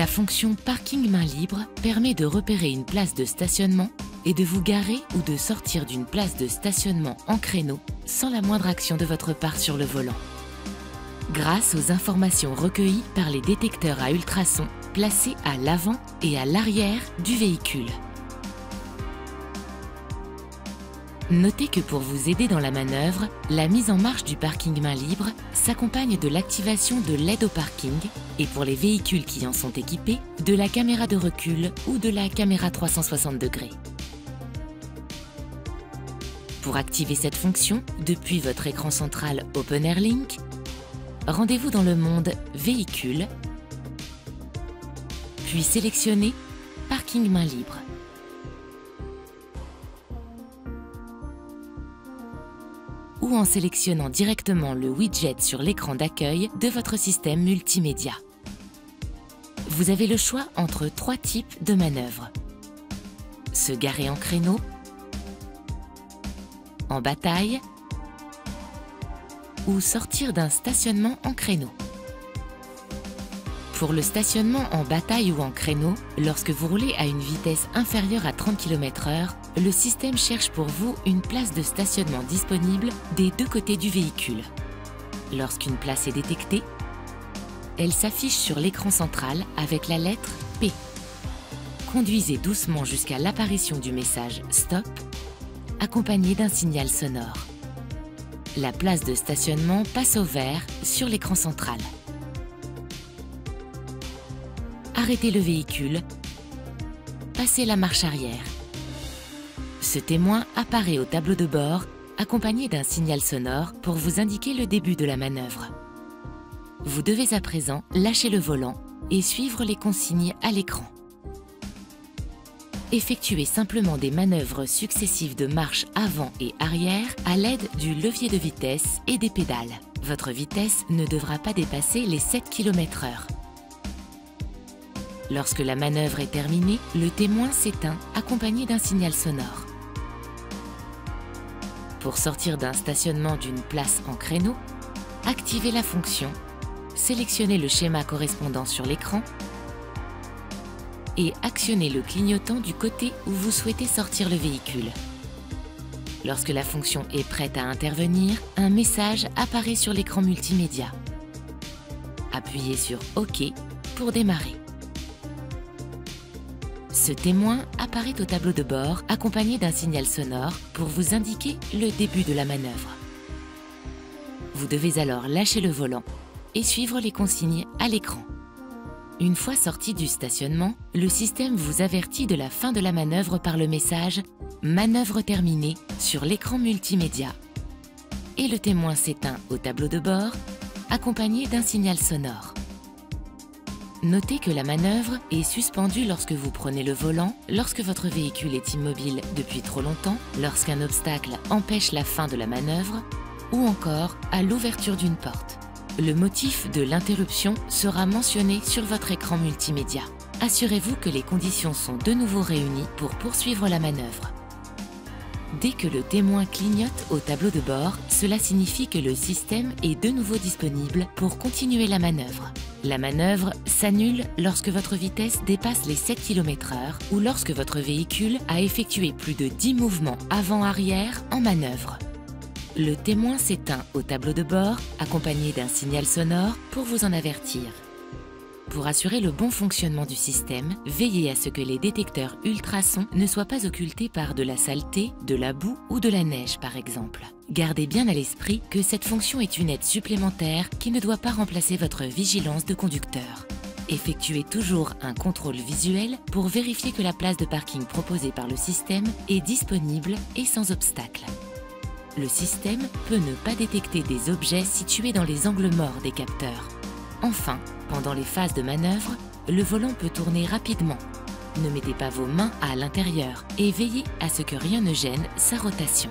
La fonction parking main libre permet de repérer une place de stationnement et de vous garer ou de sortir d'une place de stationnement en créneau sans la moindre action de votre part sur le volant. Grâce aux informations recueillies par les détecteurs à ultrasons placés à l'avant et à l'arrière du véhicule. Notez que pour vous aider dans la manœuvre, la mise en marche du parking main libre s'accompagne de l'activation de l'aide au parking et pour les véhicules qui en sont équipés, de la caméra de recul ou de la caméra 360 degrés. Pour activer cette fonction, depuis votre écran central Open Air Link, rendez-vous dans le monde Véhicule, puis sélectionnez Parking main libre. Ou en sélectionnant directement le widget sur l'écran d'accueil de votre système multimédia. Vous avez le choix entre 3 types de manœuvres. Se garer en créneau, en bataille ou sortir d'un stationnement en créneau. Pour le stationnement en bataille ou en créneau, lorsque vous roulez à une vitesse inférieure à 30 km/h, le système cherche pour vous une place de stationnement disponible des 2 côtés du véhicule. Lorsqu'une place est détectée, elle s'affiche sur l'écran central avec la lettre P. Conduisez doucement jusqu'à l'apparition du message « Stop » accompagné d'un signal sonore. La place de stationnement passe au vert sur l'écran central. Arrêtez le véhicule, passez la marche arrière. Ce témoin apparaît au tableau de bord, accompagné d'un signal sonore pour vous indiquer le début de la manœuvre. Vous devez à présent lâcher le volant et suivre les consignes à l'écran. Effectuez simplement des manœuvres successives de marche avant et arrière à l'aide du levier de vitesse et des pédales. Votre vitesse ne devra pas dépasser les 7 km/h. Lorsque la manœuvre est terminée, le témoin s'éteint accompagné d'un signal sonore. Pour sortir d'un stationnement d'une place en créneau, activez la fonction, sélectionnez le schéma correspondant sur l'écran et actionnez le clignotant du côté où vous souhaitez sortir le véhicule. Lorsque la fonction est prête à intervenir, un message apparaît sur l'écran multimédia. Appuyez sur OK pour démarrer. Ce témoin apparaît au tableau de bord accompagné d'un signal sonore pour vous indiquer le début de la manœuvre. Vous devez alors lâcher le volant et suivre les consignes à l'écran. Une fois sorti du stationnement, le système vous avertit de la fin de la manœuvre par le message « Manœuvre terminée » sur l'écran multimédia. Et le témoin s'éteint au tableau de bord accompagné d'un signal sonore. Notez que la manœuvre est suspendue lorsque vous prenez le volant, lorsque votre véhicule est immobile depuis trop longtemps, lorsqu'un obstacle empêche la fin de la manœuvre, ou encore à l'ouverture d'une porte. Le motif de l'interruption sera mentionné sur votre écran multimédia. Assurez-vous que les conditions sont de nouveau réunies pour poursuivre la manœuvre. Dès que le témoin clignote au tableau de bord, cela signifie que le système est de nouveau disponible pour continuer la manœuvre. La manœuvre s'annule lorsque votre vitesse dépasse les 7 km/h ou lorsque votre véhicule a effectué plus de 10 mouvements avant-arrière en manœuvre. Le témoin s'éteint au tableau de bord, accompagné d'un signal sonore pour vous en avertir. Pour assurer le bon fonctionnement du système, veillez à ce que les détecteurs ultrasons ne soient pas occultés par de la saleté, de la boue ou de la neige par exemple. Gardez bien à l'esprit que cette fonction est une aide supplémentaire qui ne doit pas remplacer votre vigilance de conducteur. Effectuez toujours un contrôle visuel pour vérifier que la place de parking proposée par le système est disponible et sans obstacle. Le système peut ne pas détecter des objets situés dans les angles morts des capteurs. Enfin, pendant les phases de manœuvre, le volant peut tourner rapidement. Ne mettez pas vos mains à l'intérieur et veillez à ce que rien ne gêne sa rotation.